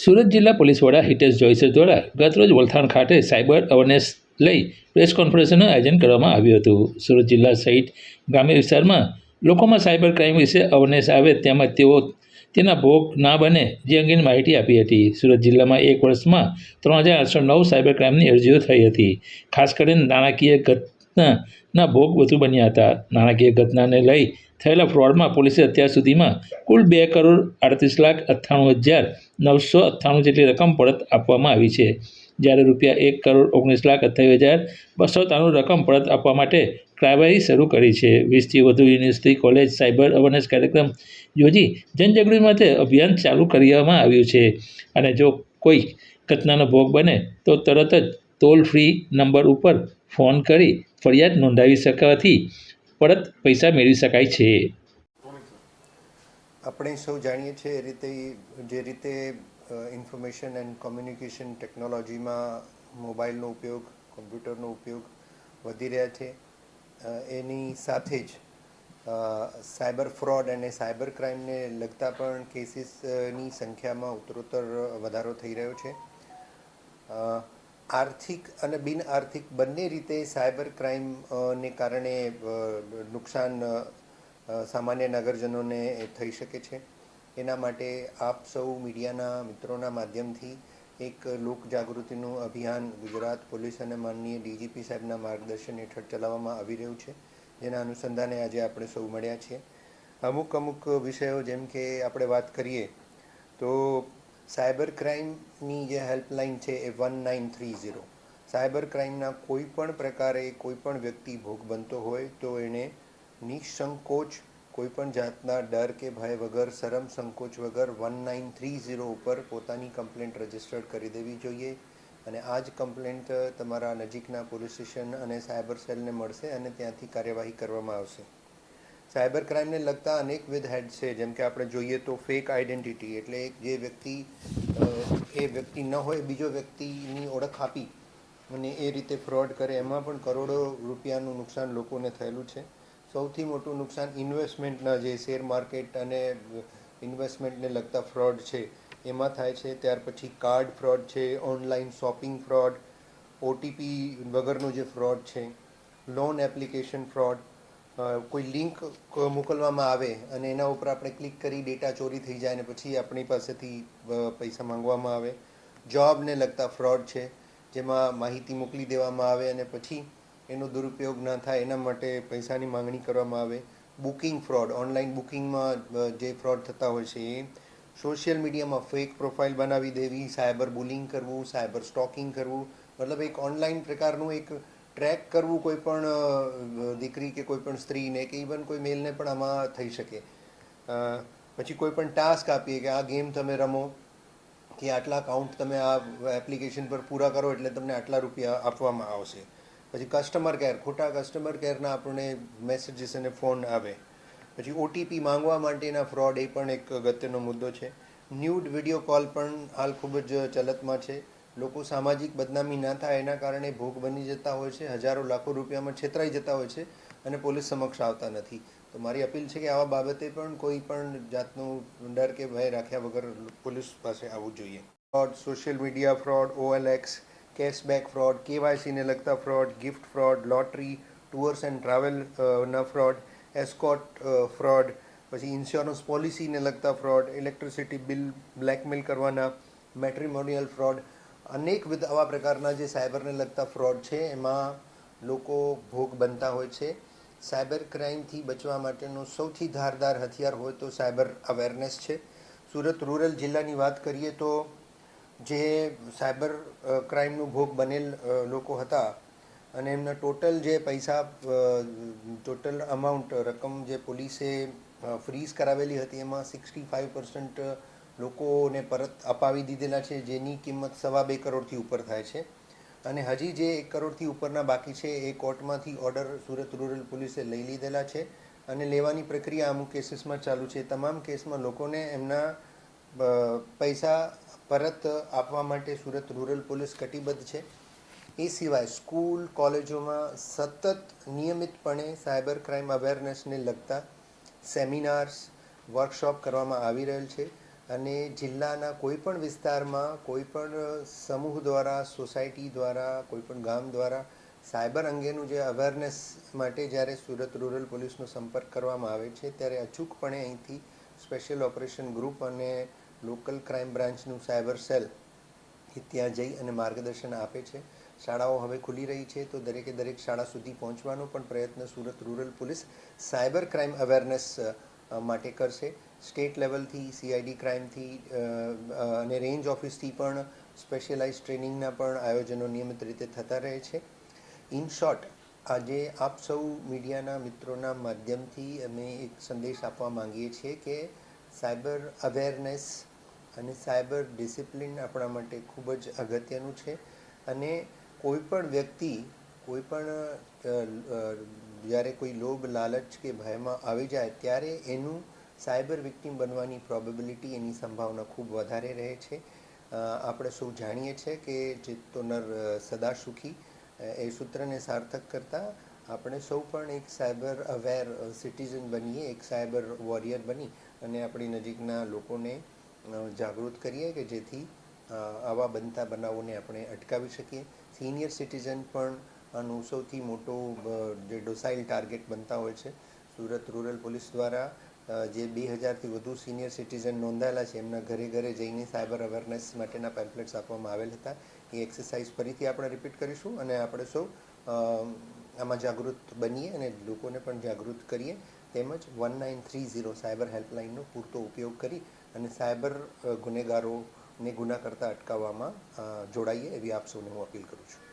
સુરત જિલ્લા પોલીસ વડા હિતેશ જોઈસર દ્વારા ગતરોજ વલથાણ ખાતે સાયબર અવેરનેસ લઈ પ્રેસ કોન્ફરન્સનું આયોજન કરવામાં આવ્યું હતું. સુરત જિલ્લા સહિત ગ્રામ્ય વિસ્તારમાં લોકોમાં સાયબર ક્રાઇમ વિશે અવેરનેસ આવે તેમજ તેઓ તેના ભોગ ના બને જે અંગેની માહિતી આપી હતી. સુરત જિલ્લામાં એક વર્ષમાં 3809 સાયબર ક્રાઇમની અરજીઓ થઈ હતી. ખાસ કરીને નાણાકીય ઘટનાના ભોગ વધુ બન્યા હતા. નાણાકીય ઘટનાને લઈ થયેલા ફ્રોડમાં પોલીસે અત્યાર સુધીમાં કુલ 2,38,98,998 જેટલી રકમ પરત આપવામાં આવી છે, જ્યારે રૂપિયા 1,19,28,293 રકમ પરત આપવા માટે કાર્યવાહી શરૂ કરી છે. 20થી વધુ યુનિવર્સિટી કોલેજ સાયબર અવેરનેસ કાર્યક્રમ યોજી જનજાગૃતિ માટે અભિયાન ચાલુ કરવામાં આવ્યું છે અને જો કોઈ ઘટનાનો ભોગ બને તો તરત જ ટોલ ફ્રી નંબર ઉપર ફોન કરી ફરિયાદ નોંધાવી શકવાથી પરત પૈસા મેળવી શકાય છે. આપણે સૌ જાણીએ છીએ જે રીતે ઇન્ફોર્મેશન એન્ડ કોમ્યુનિકેશન ટેકનોલોજીમાં મોબાઈલનો ઉપયોગ, કોમ્પ્યુટરનો ઉપયોગ વધી રહ્યા છે. એની સાથે જ સાયબર ફ્રોડ અને સાયબર ક્રાઇમને લગતા પણ કેસીસની સંખ્યામાં ઉત્તરોત્તર વધારો થઈ રહ્યો છે. આર્થિક અને બિન આર્થિક બંને રીતે સાયબર ક્રાઇમને કારણે નુકસાન સામાન્ય નગરજનોને થઈ શકે છે. એના માટે આપ સૌ મીડિયાના મિત્રોના માધ્યમથી એક લોક જાગૃતિનું અભિયાન ગુજરાત પોલીસ અને માનનીય ડીજીપી સાહેબના માર્ગદર્શન હેઠળ ચલાવવામાં આવી રહ્યું છે, જેના અનુસંધાને આજે આપણે સૌ મળ્યા છીએ. અમુક વિષયો જેમ કે આપણે વાત કરીએ તો સાયબર ક્રાઇમની જે હેલ્પલાઇન છે એ 1930. સાયબર ક્રાઇમના કોઈ પણ પ્રકારે કોઈ પણ વ્યક્તિ ભોગ બનતો હોય તો એણે નિસંકોચ કોઈપણ જાતના ડર કે ભય વગર, શરમ સંકોચ વગર 1930 ઉપર પોતાની કમ્પ્લેન્ટ રજીસ્ટર્ડ કરી દેવી જોઈએ અને આ જ કમ્પ્લેન્ટ તમારા નજીકના પોલીસ સ્ટેશન અને સાયબર સેલને મળશે અને ત્યાંથી કાર્યવાહી કરવામાં આવશે. સાયબર ક્રાઇમને લગતા અનેકવિધ હેડ છે, જેમ કે આપણે જોઈએ તો ફેક આઈડેન્ટિટી, એટલે જે વ્યક્તિ એ વ્યક્તિ ન હોય બીજો વ્યક્તિની ઓળખ આપી અને એ રીતે ફ્રોડ કરે, એમાં પણ કરોડો રૂપિયાનું નુકસાન લોકોને થયેલું છે. સૌથી મોટું નુકસાન ઇન્વેસ્ટમેન્ટના જે શેર માર્કેટ અને ઇન્વેસ્ટમેન્ટને લગતા ફ્રોડ છે એમાં થાય છે. ત્યાર પછી કાર્ડ ફ્રોડ છે, ઓનલાઈન શોપિંગ ફ્રોડ, ઓટીપી વગરનો જે ફ્રોડ છે, લોન એપ્લિકેશન ફ્રોડ, કોઈ લિંક મોકલવામાં આવે અને એના ઉપર આપણે ક્લિક કરી ડેટા ચોરી થઈ જાય અને પછી આપણી પાસેથી પૈસા માંગવામાં આવે. જોબને લગતા ફ્રોડ છે, જેમાં માહિતી મોકલી દેવામાં આવે અને પછી એનો દુરુપયોગ ના થાય એના માટે પૈસાની માંગણી કરવામાં આવે. બુકિંગ ફ્રોડ, ઓનલાઈન બુકિંગમાં જે ફ્રોડ થતા હોય છે એ. સોશિયલ મીડિયામાં ફેક પ્રોફાઇલ બનાવી દેવી, સાયબર બુલિંગ કરવું, સાયબર સ્ટોકિંગ કરવું, મતલબ એક ઓનલાઈન પ્રકારનું એક ટ્રેક કરવું કોઈ પણ દીકરી કે કોઈ પણ સ્ત્રીને કે ઇવન કોઈ મેલને પણ આમાં થઈ શકે. પછી કોઈ પણ ટાસ્ક આપીએ કે આ ગેમ તમે રમો કે આટલા કાઉન્ટ તમે આ એપ્લિકેશન પર પૂરા કરો એટલે તમને આટલા રૂપિયા આપવામાં આવશે. પછી કસ્ટમર કેર, ખોટા કસ્ટમર કેરના આપણને મેસેજીસ અને ફોન આવે. પછી ઓટીપી માંગવા માટેના ફ્રોડ, એ પણ એક અગત્યનો મુદ્દો છે. ન્યૂડ વિડીયો કોલ પણ હાલ ખૂબ જ ચલતમાં છે. લોકો સામાજિક બદનામી ના થાય એના કારણે ભોગ બની જતા હોય છે, હજારો લાખો રૂપિયામાં છેતરાઈ જતા હોય છે અને પોલીસ સમક્ષ આવતા નથી. તો મારી અપીલ છે કે આવા બાબતે પણ કોઈ પણ જાતનું ડર કે ભય રાખ્યા વગર પોલીસ પાસે આવવું જોઈએ. Fraud, social media fraud, OLX, cashback fraud, કેવાયસીને લગતા fraud, gift fraud, lottery, tours and ટ્રાવેલના ફ્રોડ, એસ્કોટ ફ્રોડ, પછી ઇન્સ્યોરન્સ પોલિસીને લગતા ફ્રોડ, ઇલેક્ટ્રિસિટી બિલ બ્લેકમેલ કરવાના, મેટ્રિમોનિયલ ફ્રોડ, અનેકવિધ આવા પ્રકારના જે સાયબરને લગતા ફ્રોડ છે એમાં લોકો ભોગ બનતા હોય છે. સાયબર ક્રાઇમથી બચવા માટેનો સૌથી ધારદાર હથિયાર હોય તો સાયબર અવેરનેસ છે. સુરત રૂરલ જિલ્લાની વાત કરીએ તો જે સાયબર ક્રાઇમનું ભોગ બનેલ લોકો હતા અને એમના ટોટલ જે પૈસા, ટોટલ અમાઉન્ટ રકમ જે પોલીસે ફ્રીઝ કરાવેલી હતી એમાં 65% લોકોને પરત અપાવી દીધેલા છે, જેની કિંમત 2.25 કરોડથી ઉપર થાય છે. અને હજી જે 1 કરોડથી ઉપરના બાકી છે એ કોર્ટમાંથી ઓર્ડર સુરત રૂરલ પોલીસે લઈ લીધેલા છે અને લેવાની પ્રક્રિયા અમુક કેસીસમાં ચાલુ છે. તમામ કેસમાં લોકોને એમના પૈસા પરત આપવા માટે સુરત રૂરલ પોલીસ કટિબદ્ધ છે. એ સિવાય સ્કૂલ, કોલેજોમાં સતત નિયમિતપણે સાયબર ક્રાઇમ અવેરનેસને લગતા સેમિનાર્સ, વર્કશોપ કરવામાં આવી રહેલ છે અને જિલ્લાના કોઈપણ વિસ્તારમાં કોઈપણ સમૂહ દ્વારા, સોસાયટી દ્વારા, કોઈપણ ગામ દ્વારા સાયબર અંગેનું જે અવેરનેસ માટે જ્યારે સુરત રૂરલ પોલીસનો સંપર્ક કરવામાં આવે છે ત્યારે અચૂકપણે અહીંથી સ્પેશિયલ ઓપરેશન ગ્રુપ અને લોકલ ક્રાઇમ બ્રાન્ચનું સાયબર સેલ એ ત્યાં જઈ અને માર્ગદર્શન આપે છે. શાળાઓ હવે ખુલી રહી છે તો દરેકે દરેક શાળા સુધી પહોંચવાનો પણ પ્રયત્ન Surat rural police cyber crime awareness માટે કરશે. સ્ટેટ લેવલથી CID ક્રાઇમથી અને રેન્જ ઓફિસથી પણ સ્પેશિયલાઇઝ ટ્રેનિંગના પણ આયોજનો નિયમિત રીતે થતા રહે છે. ઇન શોર્ટ, આજે આપ સૌ મીડિયાના મિત્રોના માધ્યમથી અમે એક સંદેશ આપવા માંગીએ છીએ કે સાયબર અવેરનેસ અને સાયબર ડિસિપ્લિન આપણા માટે ખૂબ જ અગત્યનું છે. અને કોઈપણ વ્યક્તિ જ્યારે કોઈ લોભ, લાલચ કે ભયમાં આવી જાય ત્યારે એનું સાયબર વિક્ટિમ બનવાની પ્રોબેબિલિટી, એની સંભાવના ખૂબ વધારે રહે છે. આપણે સૌ જાણીએ છીએ કે ચેતો નર સદા સુખી, એ સૂત્રને સાર્થક કરતાં આપણે સૌ પણ એક સાયબર અવેર સિટીઝન બનીએ, એક સાયબર વોરિયર બની અને આપણી નજીકના લોકોને જાગૃત કરીએ કે જેથી આવા બનતા બનાવોને આપણે અટકાવી શકીએ. સિનિયર સિટીઝન પણ આનું સૌથી મોટો જે ડોસાઇલ ટાર્ગેટ બનતા હોય છે. સુરત રૂરલ પોલીસ દ્વારા જે 2000થી વધુ સિનિયર સિટીઝન નોંધાયેલા છે એમના ઘરે ઘરે જઈને સાયબર અવેરનેસ માટેના પેમ્પલેટ્સ આપવામાં આવેલ હતા. એ એક્સરસાઇઝ ફરીથી આપણે રિપીટ કરીશું અને આપણે સૌ આમાં જાગૃત બનીએ અને લોકોને પણ જાગૃત કરીએ. તેમજ 1930 સાયબર હેલ્પલાઇનનો પૂરતો ઉપયોગ કરી અને સાયબર ગુનેગારોને ગુના કરતાં અટકાવવામાં જોડાઈએ એવી આપ સૌને હું અપીલ કરું છું.